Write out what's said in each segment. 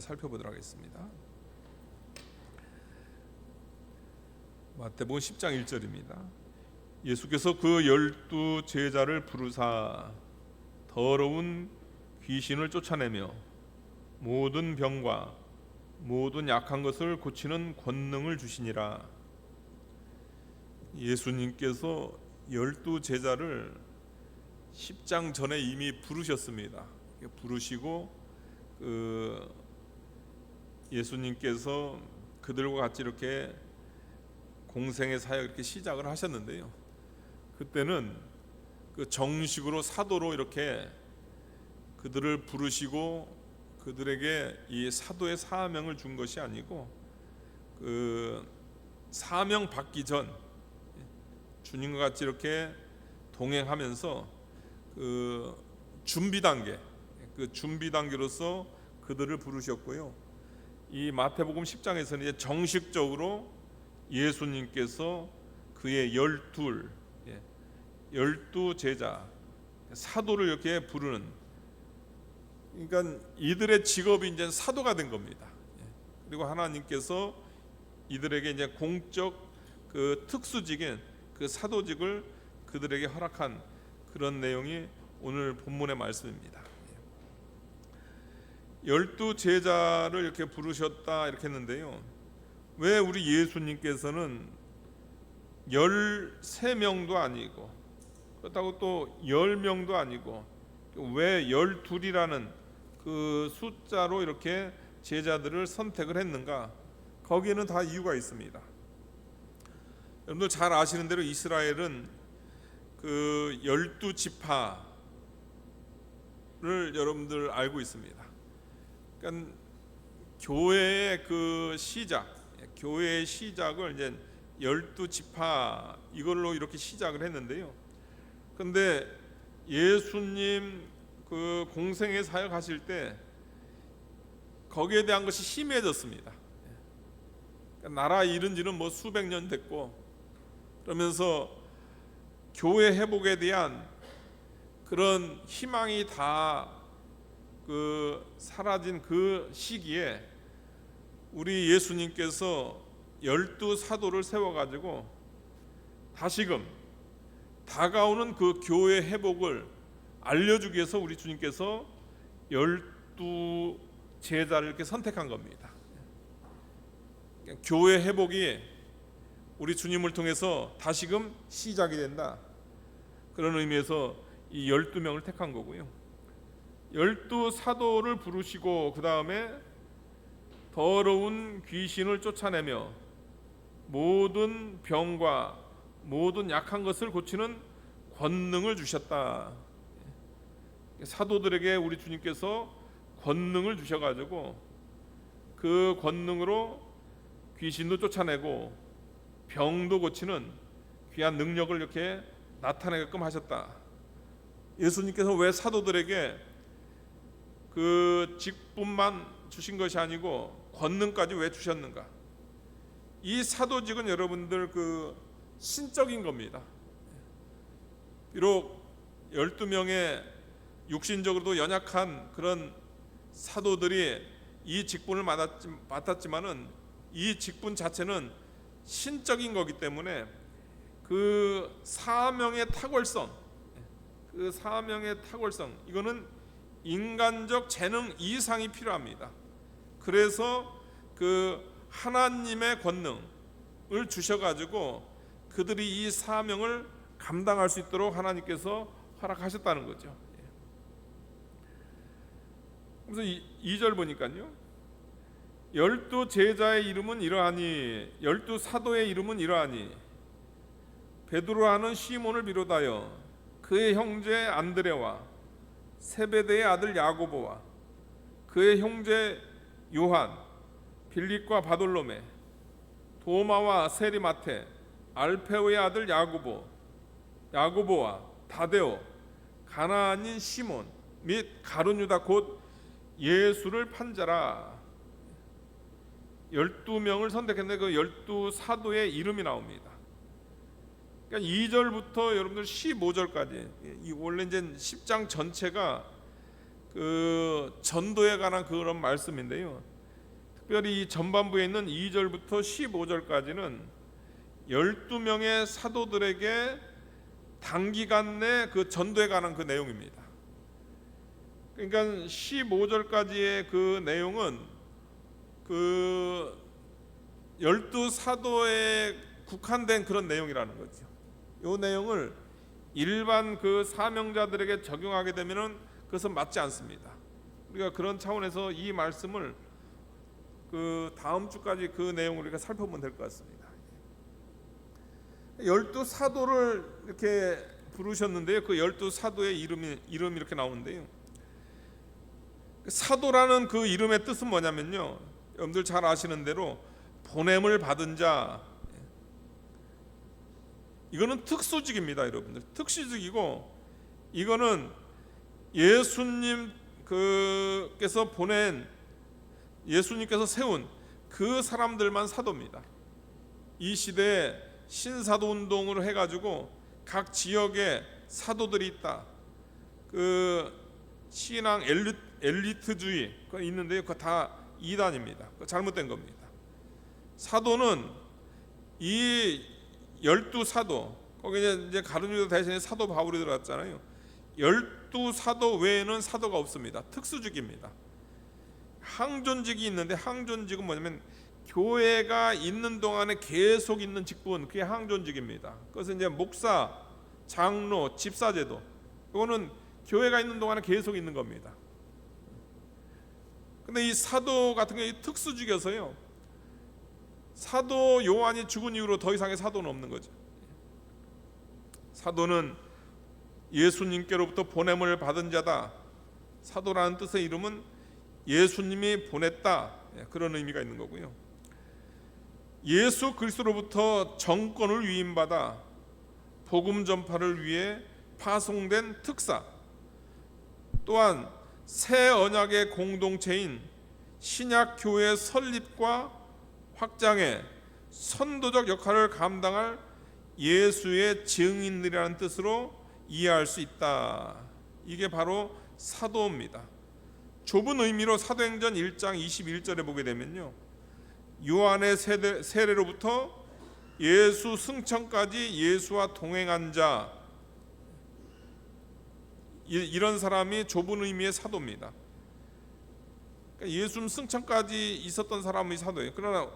살펴보도록 하겠습니다. 마태복음 10장 1절입니다. 예수께서 그 12 제자를 부르사 더러운 귀신을 쫓아내며 모든 병과 모든 약한 것을 고치는 권능을 주시니라. 예수님께서 12 제자를 10장 전에 이미 부르셨습니다. 부르시고 예수님께서 그들과 같이 이렇게 공생의 사역 이렇게 시작을 하셨는데요. 그때는 정식으로 사도로 이렇게 그들을 부르시고 그들에게 이 사도의 사명을 준 것이 아니고 사명 받기 전 주님과 같이 이렇게 동행하면서 준비 단계로서 그들을 부르셨고요. 이 마태복음 10장에서는 이제 정식적으로 예수님께서 그의 12 제자 사도를 이렇게 부르는, 그러니까 이들의 직업이 이제 사도가 된 겁니다. 그리고 하나님께서 이들에게 이제 공적 특수직인 사도직을 그들에게 허락한 그런 내용이 오늘 본문의 말씀입니다. 12 제자를 이렇게 부르셨다 이렇게 했는데요. 왜 우리 예수님께서는 13명도 아니고 그렇다고 또 10명도 아니고 왜 12이라는 그 숫자로 이렇게 제자들을 선택을 했는가? 거기에는 다 이유가 있습니다. 여러분들 잘 아시는 대로 이스라엘은 12지파를 여러분들 알고 있습니다. 그러니까 교회의 교회의 시작을 이제 12지파 이걸로 이렇게 시작을 했는데요. 그런데 예수님 공생의 사역하실 때 거기에 대한 것이 심해졌습니다. 그러니까 나라 잃은 지는 수백 년 됐고, 그러면서 교회 회복에 대한 그런 희망이 다 사라진 그 시기에 우리 예수님께서 12 사도를 세워가지고 다시금 다가오는 그 교회 회복을 알려주기 위해서 우리 주님께서 12 제자를 이렇게 선택한 겁니다. 교회 회복이 우리 주님을 통해서 다시금 시작이 된다, 그런 의미에서 이 12명을 택한 거고요. 12 사도를 부르시고 그 다음에 더러운 귀신을 쫓아내며 모든 병과 모든 약한 것을 고치는 권능을 주셨다. 사도들에게 우리 주님께서 권능을 주셔가지고 그 권능으로 귀신도 쫓아내고 병도 고치는 귀한 능력을 이렇게 나타내게끔 하셨다. 예수님께서 왜 사도들에게 그 직분만 주신 것이 아니고 권능까지 왜 주셨는가? 이 사도직은 여러분들 신적인 겁니다. 비록 12명의 육신적으로도 연약한 그런 사도들이 이 직분을 맡았지만은 이 직분 자체는 신적인 거기 때문에 그 사명의 탁월성, 이거는 인간적 재능 이상이 필요합니다. 그래서 하나님의 권능을 주셔가지고 그들이 이 사명을 감당할 수 있도록 하나님께서 허락하셨다는 거죠. 그래서 2절 보니까요, 12 제자의 이름은 이러하니 12 사도의 이름은 이러하니 베드로라는 시몬을 비롯하여 그의 형제 안드레와 세베대의 아들 야고보와 그의 형제 요한, 빌립과 바돌로메, 도마와 세리마테, 알페오의 아들 야고보와 다데오, 가나안인 시몬 및 가룟 유다 곧 예수를 판 자라. 12명을 선택했는데 그 12 사도의 이름이 나옵니다. 그러니까 2절부터 여러분들 15절까지 원래 이제 10장 전체가 그 전도에 관한 그런 말씀인데요. 특별히 이 전반부에 있는 2절부터 15절까지는 12명의 사도들에게 단기간 내 그 전도에 관한 그 내용입니다. 그러니까 15절까지의 그 내용은 그 12사도에 국한된 그런 내용이라는 거죠. 이 내용을 일반 그 사명자들에게 적용하게 되면은 그것은 맞지 않습니다. 우리가 그런 차원에서 이 말씀을 그 다음 주까지 그 내용을 우리가 살펴보면 될 것 같습니다. 12사도를 이렇게 부르셨는데요. 그 12사도의 이름이 이렇게 나오는데요. 사도라는 그 이름의 뜻은 뭐냐면요, 여러분들 잘 아시는 대로 보냄을 받은 자, 이거는 특수직입니다. 여러분들 특수직이고, 이거는 예수님께서 보낸, 예수님께서 세운 그 사람들만 사도입니다. 이 시대에 신사도 운동을 해가지고 각 지역에 사도들이 있다. 그 신앙 엘리트주의 있는데요, 그거 다 이단입니다. 잘못된 겁니다. 사도는 이 12사도, 거기 이제 가룟 유다 대신에 사도 바울이 들어갔잖아요. 12사도 외에는 사도가 없습니다. 특수직입니다. 항존직이 있는데, 항존직은 뭐냐면 교회가 있는 동안에 계속 있는 직분, 그게 항존직입니다. 그것은 이제 목사, 장로, 집사제도, 이거는 교회가 있는 동안에 계속 있는 겁니다. 근데 이 사도 같은 경우에 특수직이어서요, 사도 요한이 죽은 이후로 더 이상의 사도는 없는 거죠. 사도는 예수님께로부터 보냄을 받은 자다. 사도라는 뜻의 이름은 예수님이 보냈다, 그런 의미가 있는 거고요. 예수 그리스도로부터 정권을 위임받아 복음 전파를 위해 파송된 특사, 또한 새 언약의 공동체인 신약 교회 설립과 확장에 선도적 역할을 감당할 예수의 증인들이라는 뜻으로 이해할 수 있다. 이게 바로 사도입니다. 좁은 의미로 사도행전 1장 21절에 보게 되면요, 요한의 세례로부터 예수 승천까지 예수와 동행한 자, 이런 사람이 좁은 의미의 사도입니다. 그러니까 예수님 승천까지 있었던 사람이 사도예요. 그러나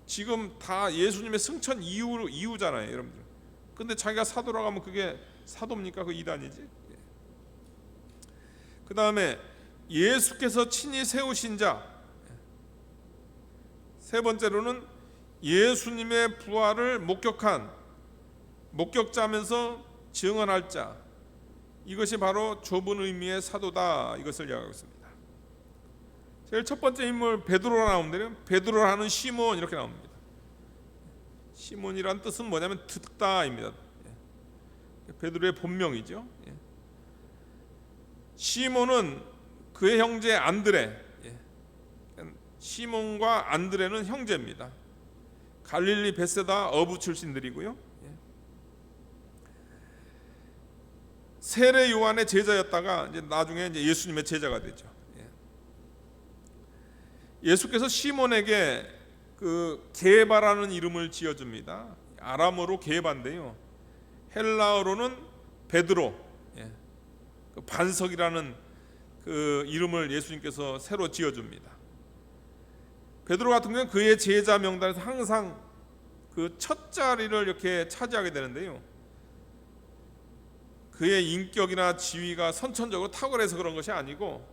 지금 다 예수님의 승천 이후잖아요, 여러분들. 근데 자기가 사도라고 하면 그게 사도입니까? 그 이단이지. 그 다음에 예수께서 친히 세우신 자, 세 번째로는 예수님의 부활을 목격자면서 증언할 자, 이것이 바로 좁은 의미의 사도다, 이것을 이야기하고 있습니다. 제일 첫 번째 인물 베드로가 나오는데요, 베드로라는 시몬, 이렇게 나옵니다. 시몬이란 뜻은 뭐냐면 듣다입니다. 베드로의 본명이죠. 시몬은 그의 형제 안드레, 시몬과 안드레는 형제입니다. 갈릴리 베세다 어부 출신들이고요. 세례 요한의 제자였다가 이제 나중에 이제 예수님의 제자가 되죠. 예수께서 시몬에게 그 게바라는 이름을 지어줍니다. 아람어로 게바인데요, 헬라어로는 베드로, 그 반석이라는 그 이름을 예수님께서 새로 지어줍니다. 베드로 같은 경우는 그의 제자 명단에서 항상 그 첫 자리를 이렇게 차지하게 되는데요, 그의 인격이나 지위가 선천적으로 탁월해서 그런 것이 아니고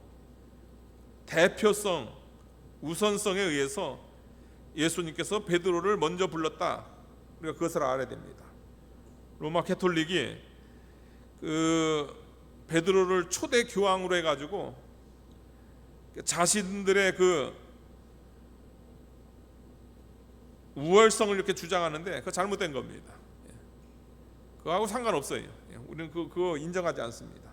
대표성, 우선성에 의해서 예수님께서 베드로를 먼저 불렀다, 우리가 그것을 알아야 됩니다. 로마 캐톨릭이 그 베드로를 초대 교황으로 해가지고 자신들의 그 우월성을 이렇게 주장하는데 그거 잘못된 겁니다. 그거하고 상관없어요. 우리는 그거 인정하지 않습니다.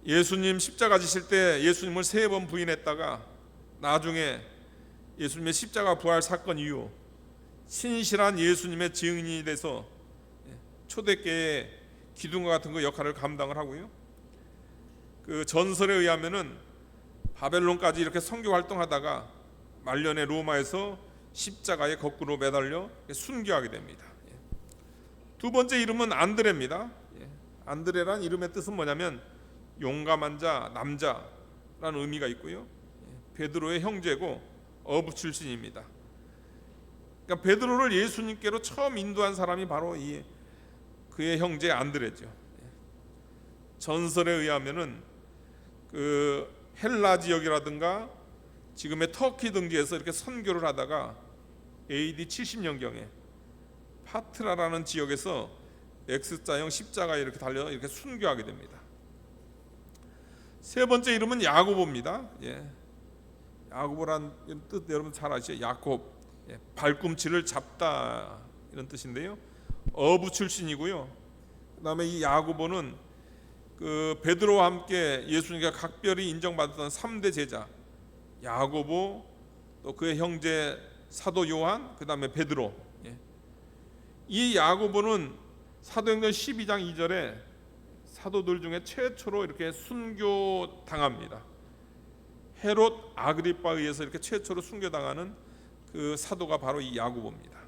예수님 십자가 지실 때 예수님을 3번 부인했다가 나중에 예수님의 십자가 부활 사건 이후 신실한 예수님의 증인이 돼서 초대교회의 기둥과 같은 그 역할을 감당을 하고요. 그 전설에 의하면은 바벨론까지 이렇게 선교 활동하다가 말년에 로마에서 십자가에 거꾸로 매달려 순교하게 됩니다. 두 번째 이름은 안드레입니다. 안드레란 이름의 뜻은 뭐냐면 용감한 자, 남자라는 의미가 있고요. 베드로의 형제고 어부 출신입니다. 그러니까 베드로를 예수님께로 처음 인도한 사람이 바로 그의 형제 안드레죠. 전설에 의하면은 그 헬라 지역이라든가 지금의 터키 등지에서 이렇게 선교를 하다가 AD 70년경에 파트라라는 지역에서 X자형 십자가에 이렇게 달려 이렇게 순교하게 됩니다. 세 번째 이름은 야고보입니다. 야고보란 뜻 여러분 잘 아시죠? 야곱, 발꿈치를 잡다 이런 뜻인데요. 어부 출신이고요. 그다음에 이 야고보는 그 베드로와 함께 예수님과 각별히 인정받았던 3대 제자 야고보, 또 그의 형제 사도 요한, 그다음에 베드로. 이 야고보는 사도행전 12장 2절에 사도들 중에 최초로 이렇게 순교 당합니다. 헤롯 아그리빠에 의해서 이렇게 최초로 순교당하는 그 사도가 바로 이 야고보입니다.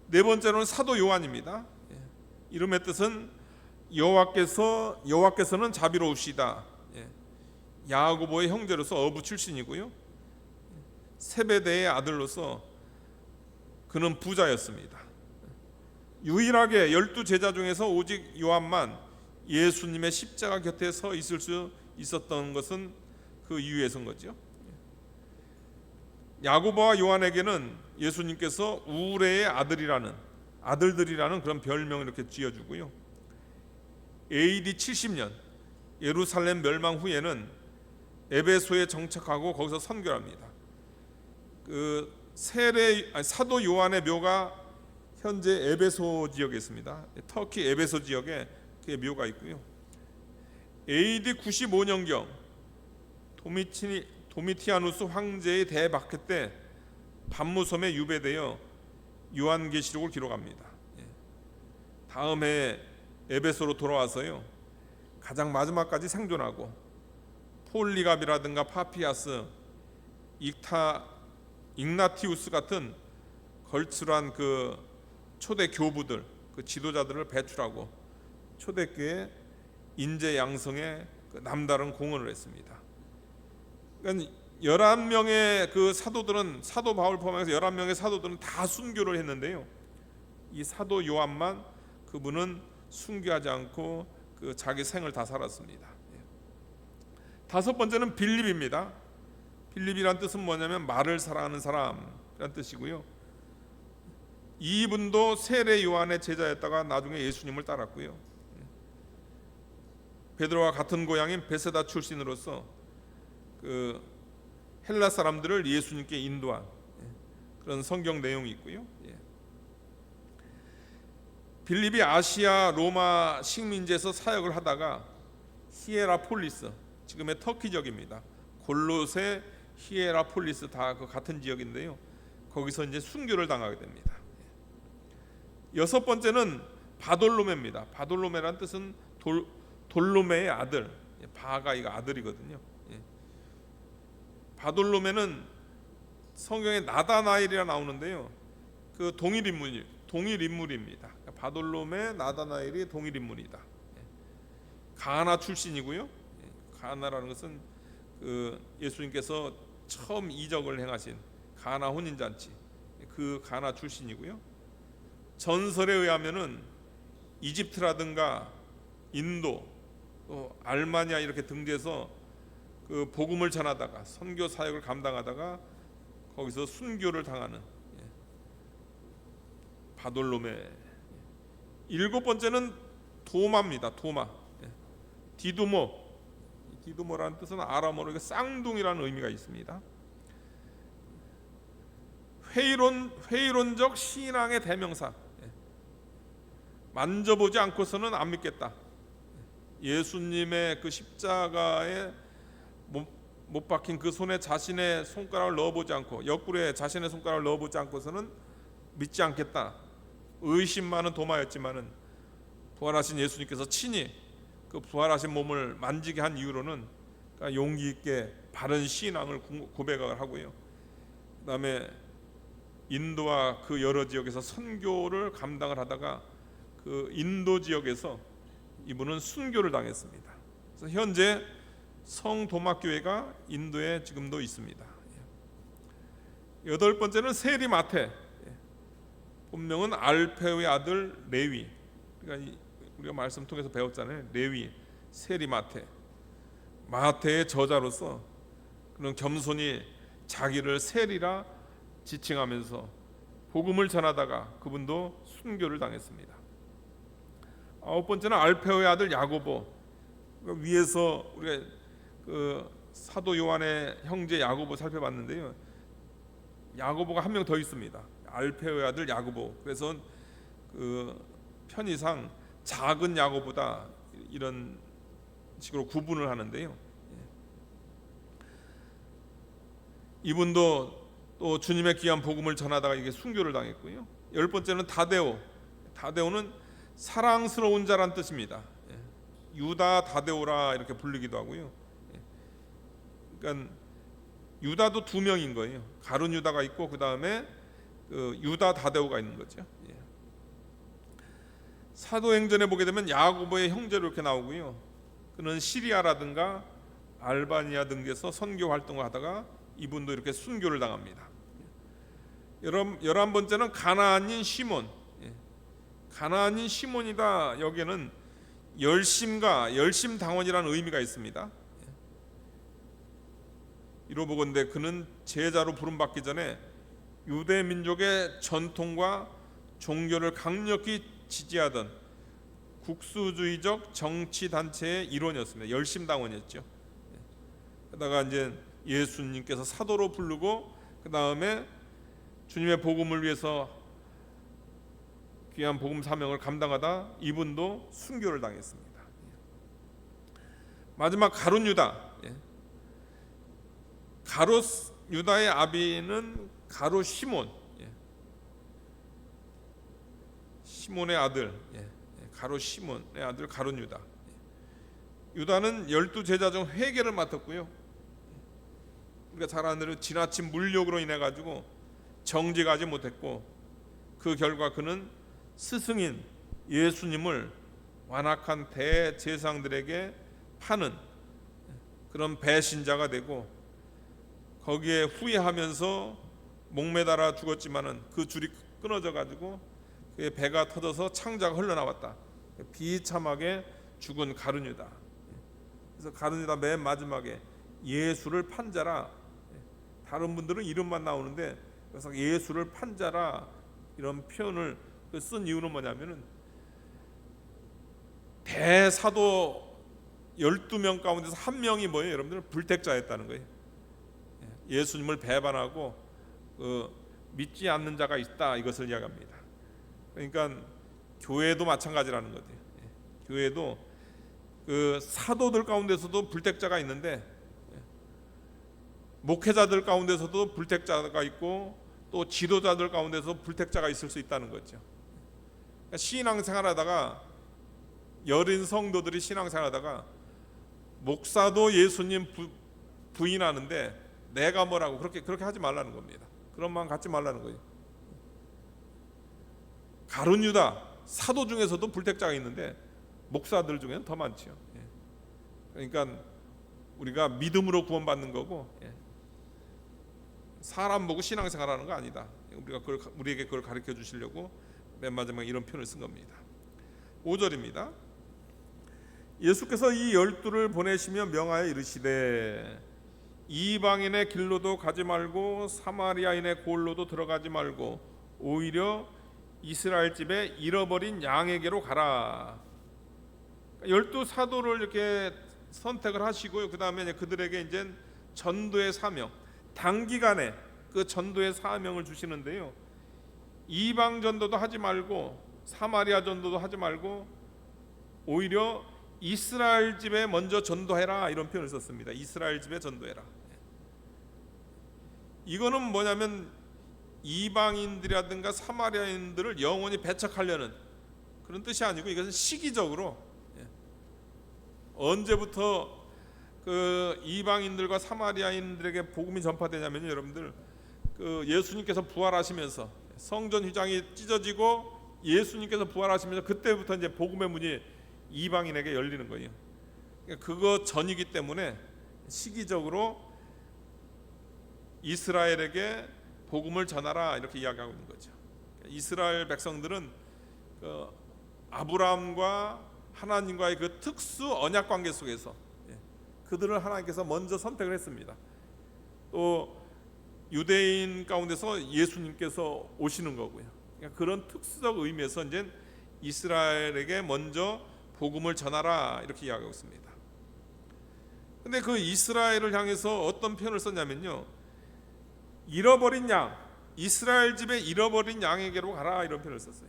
네 번째로는 사도 요한입니다. 이름의 뜻은 여호와께서는 자비로우시다. 야고보의 형제로서 어부 출신이고요. 세베대의 아들로서 그는 부자였습니다. 유일하게 12제자 중에서 오직 요한만 예수님의 십자가 곁에 서 있을 수 있었던 것은 그 이유에서인 거죠. 야고보와 요한에게는 예수님께서 우레의 아들들이라는 그런 별명을 이렇게 지어주고요. AD 70년 예루살렘 멸망 후에는 에베소에 정착하고 거기서 선교합니다. 그 사도 요한의 묘가 현재 에베소 지역에 있습니다. 터키 에베소 지역에 그의 묘가 있고요. AD 95년경 도미티아누스 황제의 대박해 때 반무섬에 유배되어 요한계시록을 기록합니다. 다음 해 에베소로 돌아와서요 가장 마지막까지 생존하고 폴리갑이라든가 파피아스, ig나티우스 같은 걸출한 그 초대 교부들, 그 지도자들을 배출하고 초대교회 인재 양성에 그 남다른 공헌을 했습니다. 그러니까 11명의 그 사도들은, 사도 바울 포함해서 11명의 사도들은 다 순교를 했는데요. 이 사도 요한만 그분은 순교하지 않고 그 자기 생을 다 살았습니다. 다섯 번째는 빌립입니다. 빌립이란 뜻은 뭐냐면 말을 사랑하는 사람이란 뜻이고요. 이분도 세례 요한의 제자였다가 나중에 예수님을 따랐고요. 베드로와 같은 고향인 베세다 출신으로서 그 헬라 사람들을 예수님께 인도한 그런 성경 내용이 있고요. 빌립이 아시아 로마 식민지에서 사역을 하다가 히에라폴리스, 지금의 터키 지역입니다. 골로새, 히에라폴리스 다 그 같은 지역인데요. 거기서 이제 순교를 당하게 됩니다. 여섯 번째는 바돌로메입니다. 바돌로메란 뜻은 돌로메의 아들. 바가 이거 아들이거든요. 바돌로메는 성경에 나다나엘이라 나오는데요. 그 동일 인물입니다. 바돌로메, 나다나엘이 동일 인물이다. 가나 출신이고요. 가나라는 것은 그 예수님께서 처음 이적을 행하신 가나 혼인잔치, 그 가나 출신이고요. 전설에 의하면은 이집트라든가 인도, 또 알마니아 이렇게 등지에서 그 복음을 전하다가 선교 사역을 감당하다가 거기서 순교를 당하는 바돌로메. 일곱 번째는 도마입니다. 도마. 디두모라는 뜻은 아람어로 쌍둥이라는 의미가 있습니다. 회의론적 신앙의 대명사. 만져보지 않고서는 안 믿겠다. 예수님의 그 십자가에 못 박힌 그 손에 자신의 손가락을 넣어보지 않고, 옆구리에 자신의 손가락을 넣어보지 않고서는 믿지 않겠다. 의심 많은 도마였지만은 부활하신 예수님께서 친히 그 부활하신 몸을 만지게 한 이유로는 용기 있게 바른 신앙을 고백을 하고요. 그다음에 인도와 그 여러 지역에서 선교를 감당을 하다가 그 인도 지역에서 이분은 순교를 당했습니다. 그래서 현재 성도막교회가 인도에 지금도 있습니다. 여덟 번째는 세리마테. 본명은 알페오의 아들 레위. 그러니까 우리가 말씀 통해서 배웠잖아요. 레위, 세리마테. 마테의 저자로서 그런 겸손히 자기를 세리라 지칭하면서 복음을 전하다가 그분도 순교를 당했습니다. 아홉 번째는 알페오의 아들 야고보. 그러니까 위에서 우리가 그 사도 요한의 형제 야고보 살펴봤는데요. 야고보가 한 명 더 있습니다. 알페오의 아들 야고보. 그래서 그 편의상 작은 야고보다 이런 식으로 구분을 하는데요. 이분도 또 주님의 귀한 복음을 전하다가 이게 순교를 당했고요. 열 번째는 다데오. 다데오는 사랑스러운 자란 뜻입니다. 유다 다데오라 이렇게 불리기도 하고요. 그러니까 유다도 두 명인 거예요. 가룟 유다가 있고 그 다음에 그 유다 다데오가 있는 거죠. 사도행전에 보게 되면 야고보의 형제로 이렇게 나오고요. 그는 시리아라든가 알바니아 등에서 선교 활동을 하다가 이분도 이렇게 순교를 당합니다. 11번째는 가나안인 시몬. 가나안인 시몬이다. 여기에는 열심과 열심당원이라는 의미가 있습니다. 이로보건대 그는 제자로 부름받기 전에 유대 민족의 전통과 종교를 강력히 지지하던 국수주의적 정치 단체의 일원이었습니다. 열심당원이었죠. 그러다가 이제 예수님께서 사도로 부르고 그 다음에 주님의 복음을 위해서 귀한 복음 사명을 감당하다 이분도 순교를 당했습니다. 마지막 가룟 유다. 가룟 유다의 아비는 가룟 시몬. 시몬의 아들. 가룟 시몬의 아들 가룟 유다. 유다는 12제자 중 회계를 맡았고요. 우리가 잘 아는 대로 지나친 물욕으로 인해 가지고 정직하지 못했고 그 결과 그는 스승인 예수님을 완악한 대제사장들에게 파는 그런 배신자가 되고 거기에 후회하면서 목매달아 죽었지만은 그 줄이 끊어져 가지고 그의 배가 터져서 창자가 흘러나왔다. 비참하게 죽은 가룟 유다. 그래서 가룟 유다 맨 마지막에 예수를 판 자라. 다른 분들은 이름만 나오는데 그래서 예수를 판 자라 이런 표현을 쓴 이유는 뭐냐면은 대사도 12명 가운데서 한 명이 뭐예요? 여러분들 불택자였다는 거예요. 예수님을 배반하고 믿지 않는 자가 있다 이것을 이야기합니다. 그러니까 교회도 마찬가지라는 거죠. 교회도 그 사도들 가운데서도 불택자가 있는데 목회자들 가운데서도 불택자가 있고 또 지도자들 가운데서 불택자가 있을 수 있다는 거죠. 그러니까 신앙생활하다가 여린 성도들이 신앙생활하다가 목사도 예수님 부인하는데 내가 뭐라고 그렇게 하지 말라는 겁니다. 그런 마음 갖지 말라는 거예요. 가룟 유다 사도 중에서도 불택자가 있는데 목사들 중에는 더 많죠. 그러니까 우리가 믿음으로 구원받는 거고 사람 보고 신앙생활하는 거 아니다. 우리에게 그걸 가르쳐 주시려고 맨 마지막에 이런 표현을 쓴 겁니다. 5절입니다. 예수께서 이 12를 보내시며 명하여 이르시되 이방인의 길로도 가지 말고 사마리아인의 골로도 들어가지 말고 오히려 이스라엘 집에 잃어버린 양에게로 가라. 12 사도를 이렇게 선택을 하시고요. 그 다음에 그들에게 이제 전도의 사명, 단기간에 그 전도의 사명을 주시는데요. 이방 전도도 하지 말고 사마리아 전도도 하지 말고 오히려 이스라엘 집에 먼저 전도해라 이런 표현을 썼습니다. 이스라엘 집에 전도해라. 이거는 뭐냐면 이방인들이라든가 사마리아인들을 영원히 배척하려는 그런 뜻이 아니고 이것은 시기적으로 언제부터 그 이방인들과 사마리아인들에게 복음이 전파되냐면요, 여러분들 그 예수님께서 부활하시면서 성전 휘장이 찢어지고 예수님께서 부활하시면서 그때부터 이제 복음의 문이 이방인에게 열리는 거예요. 그거 전이기 때문에 시기적으로 이스라엘에게 복음을 전하라 이렇게 이야기하고 있는 거죠. 이스라엘 백성들은 그 아브라함과 하나님과의 그 특수 언약 관계 속에서 그들을 하나님께서 먼저 선택을 했습니다. 또 유대인 가운데서 예수님께서 오시는 거고요. 그러니까 그런 특수적 의미에서 이제 이스라엘에게 먼저 복음을 전하라 이렇게 이야기하고 있습니다. 근데 그 이스라엘을 향해서 어떤 표현을 썼냐면요, 잃어버린 양, 이스라엘 집에 잃어버린 양에게로 가라 이런 표현을 썼어요.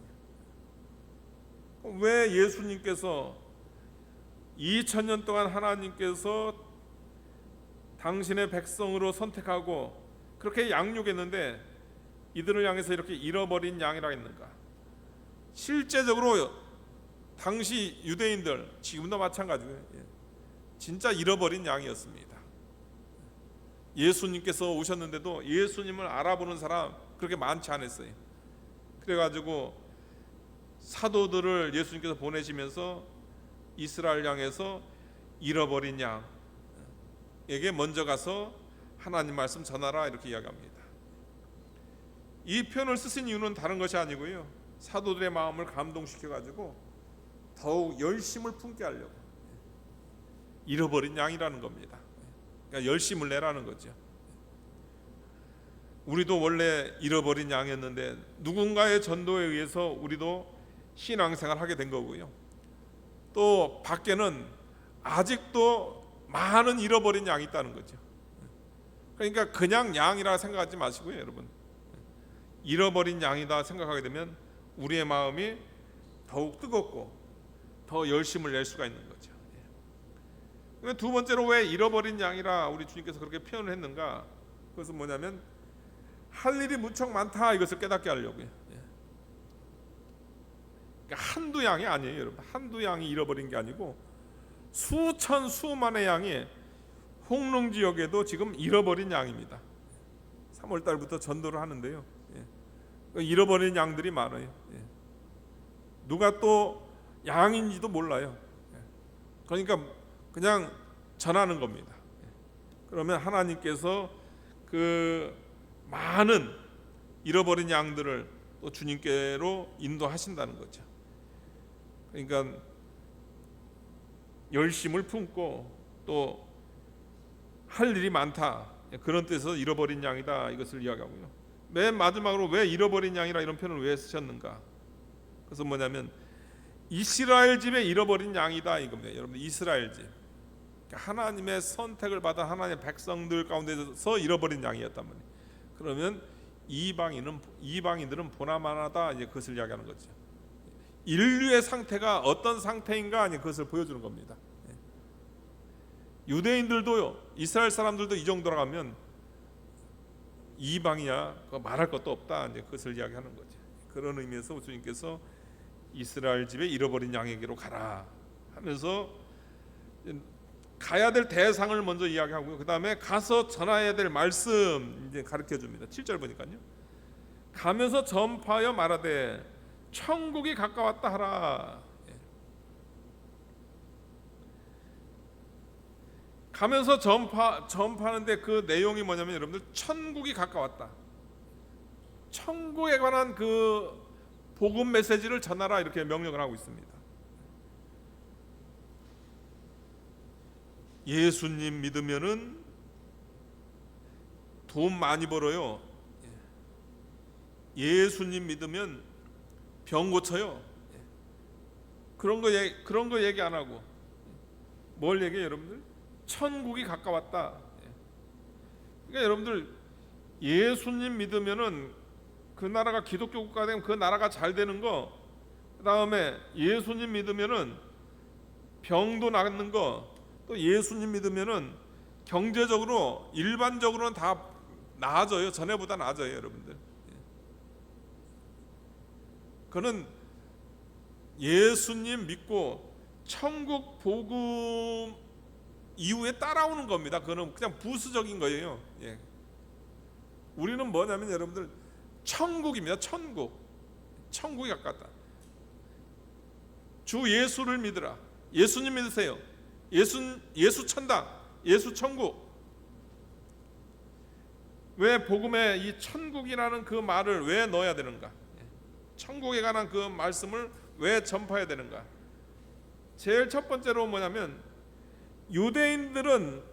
왜 예수님께서 2000년 동안 하나님께서 당신의 백성으로 선택하고 그렇게 양육했는데 이들을 향해서 이렇게 잃어버린 양이라 했는가? 실제적으로 당시 유대인들, 지금도 마찬가지고요, 진짜 잃어버린 양이었습니다. 예수님께서 오셨는데도 예수님을 알아보는 사람 그렇게 많지 않았어요. 그래가지고 사도들을 예수님께서 보내시면서 이스라엘 향해서 잃어버린 양에게 먼저 가서 하나님 말씀 전하라 이렇게 이야기합니다. 이 표현을 쓰신 이유는 다른 것이 아니고요, 사도들의 마음을 감동시켜가지고 더욱 열심을 품게 하려고, 잃어버린 양이라는 겁니다. 그러니까 열심을 내라는 거죠. 우리도 원래 잃어버린 양이었는데 누군가의 전도에 의해서 우리도 신앙생활을 하게 된 거고요, 또 밖에는 아직도 많은 잃어버린 양이 있다는 거죠. 그러니까 그냥 양이라 생각하지 마시고요, 여러분, 잃어버린 양이다 생각하게 되면 우리의 마음이 더욱 뜨겁고 더 열심을 낼 수가 있는 거죠. 두 번째로 왜 잃어버린 양이라 우리 주님께서 그렇게 표현을 했는가? 그것은 뭐냐면 할 일이 무척 많다 이것을 깨닫게 하려고요. 그러니까 한두 양이 아니에요, 여러분. 한두 양이 잃어버린 게 아니고 수천 수만의 양이 홍릉 지역에도 지금 잃어버린 양입니다. 3월 달부터 전도를 하는데요, 잃어버린 양들이 많아요. 누가 또 양인지도 몰라요. 그러니까 그냥 전하는 겁니다. 그러면 하나님께서 그 많은 잃어버린 양들을 또 주님께로 인도하신다는 거죠. 그러니까 열심을 품고 또 할 일이 많다, 그런 뜻에서 잃어버린 양이다 이것을 이야기하고요. 맨 마지막으로 왜 잃어버린 양이라 이런 표현을 왜 쓰셨는가? 그래서 뭐냐면 이스라엘 집에 잃어버린 양이다 이겁니다. 여러분, 이스라엘 집, 하나님의 선택을 받은 하나님의 백성들 가운데서 잃어버린 양이었단 말이에요. 그러면 이방인들은 보나마나다 이제 그것을 이야기하는 거죠. 인류의 상태가 어떤 상태인가 이제 그것을 보여주는 겁니다. 유대인들도요, 이스라엘 사람들도 이 정도로 가면 이방이야 말할 것도 없다 이제 그것을 이야기하는 거죠. 그런 의미에서 주님께서 이스라엘 집에 잃어버린 양에게로 가라 하면서 가야 될 대상을 먼저 이야기하고요, 그 다음에 가서 전해야 될 말씀 이제 가르쳐 줍니다. 7절 보니까요, 가면서 전파하여 말하되 천국이 가까웠다 하라. 가면서 전파하는데 그 내용이 뭐냐면 여러분들, 천국이 가까웠다, 천국에 관한 그 복음 메시지를 전하라 이렇게 명령을 하고 있습니다. 예수님 믿으면은 돈 많이 벌어요. 예수님 믿으면 병 고쳐요. 그런 거 얘기 안 하고 뭘 얘기해요, 여러분들? 천국이 가까웠다. 그러니까 여러분들, 예수님 믿으면은 그 나라가 기독교 국가가 되면 그 나라가 잘 되는 거, 그 다음에 예수님 믿으면은 병도 낫는 거, 또 예수님 믿으면은 경제적으로 일반적으로는 다 나아져요. 전에보다 나아져요, 여러분들. 그는 예수님 믿고 천국 복음을 이후에 따라오는 겁니다. 그거는 그냥 부수적인 거예요. 예. 우리는 뭐냐면 여러분들 천국입니다. 천국이 가깝다. 주 예수를 믿으라. 예수님 믿으세요. 예수 천당, 예수 천국. 왜 복음에 이 천국이라는 그 말을 왜 넣어야 되는가? 천국에 관한 그 말씀을 왜 전파해야 되는가? 제일 첫 번째로 뭐냐면 유대인들은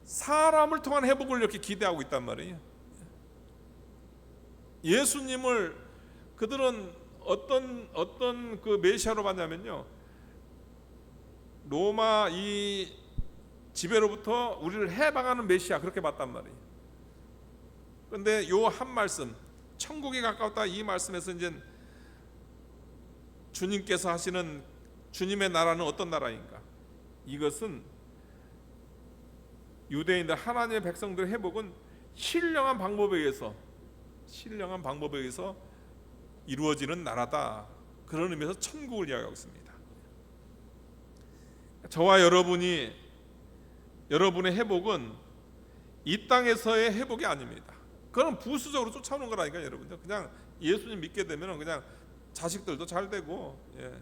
사람을 통한 회복을 이렇게 기대하고 있단 말이에요. 예수님을 그들은 어떤 그 메시아로 봤냐면요, 로마 이 지배로부터 우리를 해방하는 메시아 그렇게 봤단 말이에요. 그런데 요 한 말씀, 천국이 가까웠다, 이 말씀에서 이제 주님께서 하시는 주님의 나라는 어떤 나라인가? 이것은 유대인들, 하나님의 백성들의 회복은 신령한 방법에 의해서 이루어지는 나라다. 그런 의미에서 천국을 이야기하고 있습니다. 저와 여러분의 회복은 이 땅에서의 회복이 아닙니다. 그건 부수적으로 쫓아오는 거라니까 여러분들. 그냥 예수님 믿게 되면 그냥 자식들도 잘 되고, 예.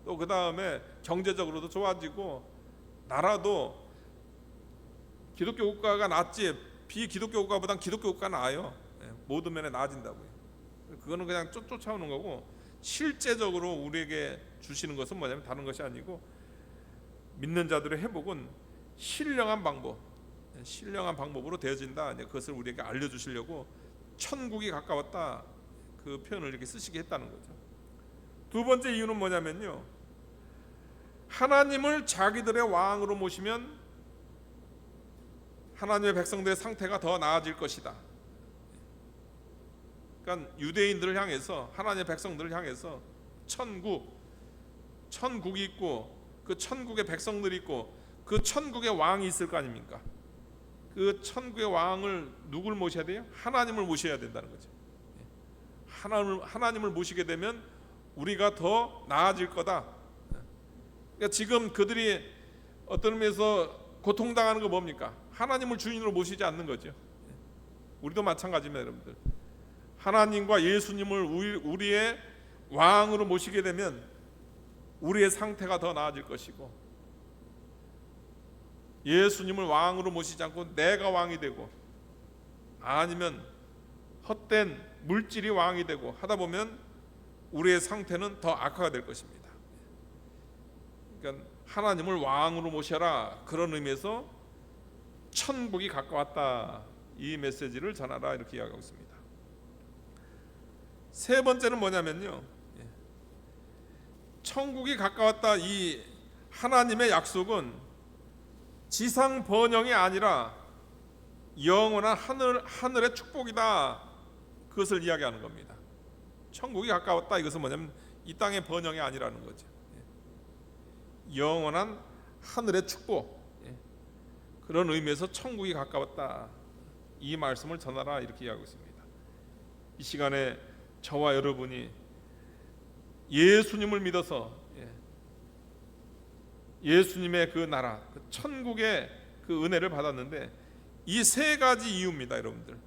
또 그 다음에 경제적으로도 좋아지고, 나라도 기독교 국가가 낫지 비기독교 국가보단 기독교 국가가 나아요. 예. 모든 면에 나아진다고요. 그거는 그냥 쫓아오는 거고, 실제적으로 우리에게 주시는 것은 뭐냐면 다른 것이 아니고 믿는 자들의 회복은 신령한 방법으로 되어진다. 그것을 우리에게 알려주시려고 천국이 가까웠다, 그 표현을 이렇게 쓰시게 했다는 거죠. 두 번째 이유는 뭐냐면요, 하나님을 자기들의 왕으로 모시면 하나님의 백성들의 상태가 더 나아질 것이다. 그러니까 유대인들을 향해서, 하나님의 백성들을 향해서 천국이 있고, 그 천국의 백성들이 있고, 그 천국의 왕이 있을 거 아닙니까? 그 천국의 왕을 누굴 모셔야 돼요? 하나님을 모셔야 된다는 거죠. 하나님을 모시게 되면 우리가 더 나아질 거다. 그러니까 지금 그들이 어떤 의미에서 고통당하는 거 뭡니까? 하나님을 주인으로 모시지 않는 거죠. 우리도 마찬가지입니다, 여러분들. 하나님과 예수님을 우리의 왕으로 모시게 되면 우리의 상태가 더 나아질 것이고, 예수님을 왕으로 모시지 않고 내가 왕이 되고, 아니면 헛된 물질이 왕이 되고 하다 보면 우리의 상태는 더 악화가 될 것입니다. 그러니까 하나님을 왕으로 모셔라, 그런 의미에서 천국이 가까웠다, 이 메시지를 전하라, 이렇게 이야기하고 있습니다. 세 번째는 뭐냐면요, 천국이 가까웠다, 이 하나님의 약속은 지상 번영이 아니라 영원한 하늘의 축복이다, 그것을 이야기하는 겁니다. 천국이 가까웠다, 이것은 뭐냐면 이 땅의 번영이 아니라는 거죠. 영원한 하늘의 축복, 그런 의미에서 천국이 가까웠다, 이 말씀을 전하라, 이렇게 이야기하고 있습니다. 이 시간에 저와 여러분이 예수님을 믿어서 예수님의 그 나라, 그 천국의 그 은혜를 받았는데, 이 세 가지 이유입니다, 여러분들.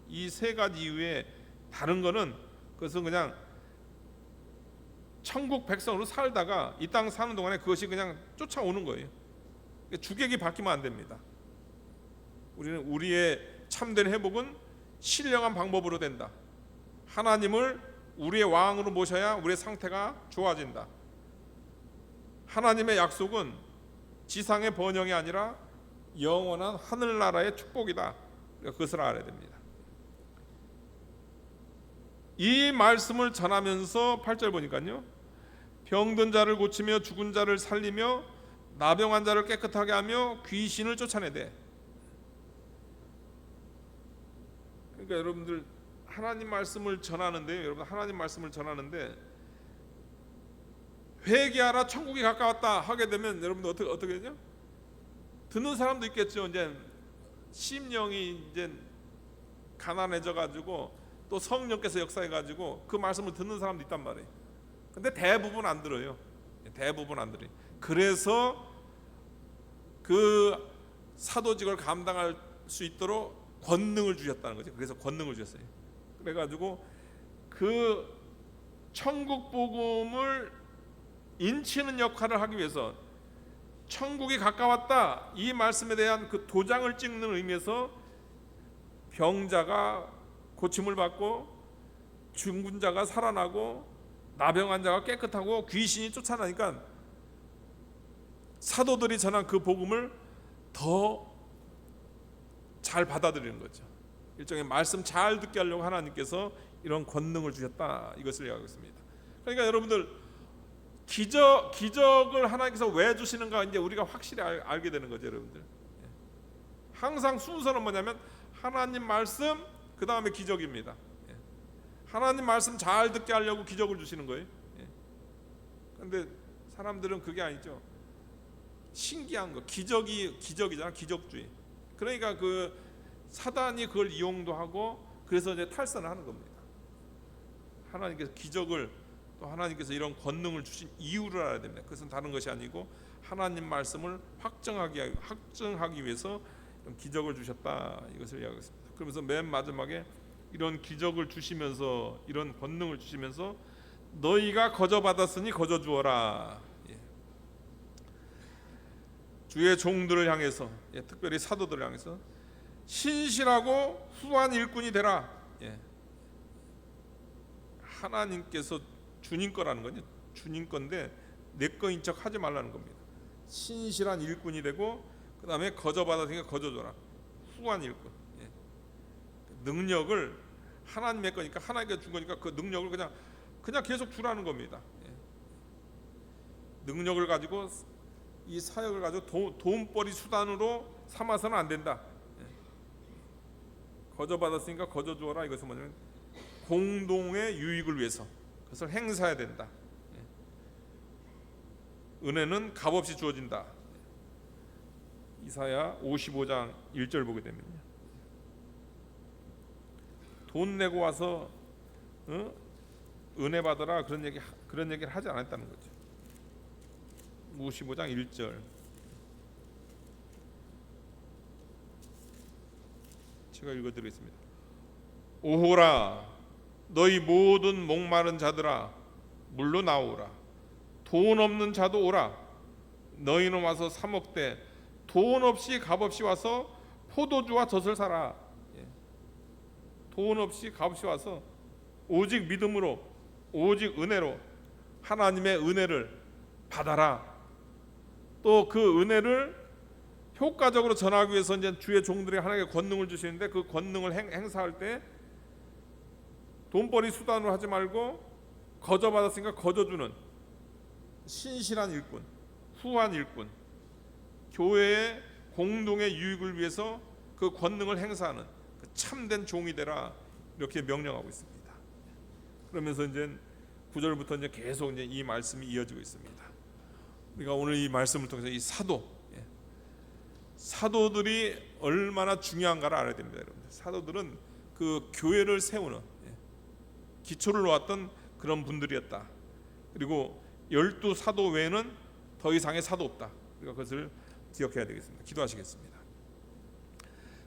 이 세 가지 이유에 다른 거는, 그것은 그냥 천국 백성으로 살다가 이 땅 사는 동안에 그것이 그냥 쫓아오는 거예요. 주객이 바뀌면 안 됩니다. 우리의 참된 회복은 신령한 방법으로 된다. 하나님을 우리의 왕으로 모셔야 우리의 상태가 좋아진다. 하나님의 약속은 지상의 번영이 아니라 영원한 하늘나라의 축복이다. 그것을 알아야 됩니다. 이 말씀을 전하면서 8절 보니까요, 병든 자를 고치며 죽은 자를 살리며 나병한 자를 깨끗하게 하며 귀신을 쫓아내되. 그러니까 여러분들 하나님 말씀을 전하는데요, 여러분 하나님 말씀을 전하는데 회개하라, 천국이 가까웠다 하게 되면 여러분들 어떻게 되죠? 듣는 사람도 있겠죠. 이제 심령이 이제 가난해져 가지고 또 성령께서 역사해 가지고 그 말씀을 듣는 사람도 있단 말이에요. 근데 대부분 안 들어요. 그래서 그 사도직을 감당할 수 있도록 권능을 주셨다는 거죠. 그래서 권능을 주셨어요. 그래가지고 그 천국 복음을 인치는 역할을 하기 위해서 천국이 가까웠다 이 말씀에 대한 그 도장을 찍는 의미에서 병자가 고침을 받고 죽은 자가 살아나고 나병한 자가 깨끗하고 귀신이 쫓아나니까 사도들이 전한 그 복음을 더 잘 받아들이는 거죠. 일종의 말씀 잘 듣게 하려고 하나님께서 이런 권능을 주셨다 이것을 이야기하고 있습니다. 그러니까 여러분들 기적을 하나님께서 왜 주시는가 이제 우리가 확실히 알게 되는 거죠, 여러분들. 항상 순서는 뭐냐면 하나님 말씀 그 다음에 기적입니다. 하나님 말씀 잘 듣게 하려고 기적을 주시는 거예요. 그런데 사람들은 그게 아니죠. 신기한 거 기적이잖아, 기적주의. 그러니까 그 사단이 그걸 이용도 하고 그래서 이제 탈선을 하는 겁니다. 하나님께서 기적을 또 하나님께서 이런 권능을 주신 이유를 알아야 됩니다. 그것은 다른 것이 아니고 하나님 말씀을 확증하기 위해서 이런 기적을 주셨다 이것을 이야기했습니다. 그러면서 맨 마지막에 이런 기적을 주시면서 이런 권능을 주시면서 너희가 거저 받았으니 거저 주어라. 주의 종들을 향해서 특별히 사도들을 향해서 신실하고 후한 일꾼이 되라. 하나님께서 주님 거라는 거죠. 주님 건데 내 거인 척 하지 말라는 겁니다. 신실한 일꾼이 되고 그 다음에 거저 받았으니까 거저 줘라. 후한 일꾼. 능력을 하나님의 거니까 하나님께 준 거니까 그 능력을 그냥 계속 주라는 겁니다. 능력을 가지고 이 사역을 가지고 돈벌이 수단으로 삼아서는 안 된다. 거저 받았으니까 거저 주어라. 이것은 뭐냐면 공동의 유익을 위해서 그것을 행사해야 된다. 은혜는 값없이 주어진다. 이사야 55장 1절 보게 되면요, 돈 내고 와서 은혜 받으라 그런 얘기를 하지 않았다는 거죠. 55장 1절 제가 읽어드리겠습니다. 오호라 너희 모든 목마른 자들아 물로 나오라. 돈 없는 자도 오라. 너희는 와서 사 먹되 돈 없이 값없이 와서 포도주와 젖을 사라. 돈 없이 값없이 와서 오직 믿음으로 오직 은혜로 하나님의 은혜를 받아라. 또 그 은혜를 효과적으로 전하기 위해서 이제 주의 종들이 하나님께 권능을 주시는데 그 권능을 행사할 때 돈벌이 수단으로 하지 말고 거저 받았으니까 거저 주는 신실한 일꾼, 후한 일꾼, 교회의 공동의 유익을 위해서 그 권능을 행사하는 그 참된 종이 되라 이렇게 명령하고 있습니다. 그러면서 이제 9절부터 이제 계속 이제 이 말씀이 이어지고 있습니다. 우리가 오늘 이 말씀을 통해서 이 사도들이 얼마나 중요한가를 알아야 됩니다, 여러분. 사도들은 그 교회를 세우는 기초를 놓았던 그런 분들이었다. 그리고 12 사도 외에는 더 이상의 사도 없다. 우리가 그것을 기억해야 되겠습니다. 기도하시겠습니다.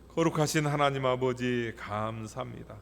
거룩하신 하나님 아버지 감사합니다.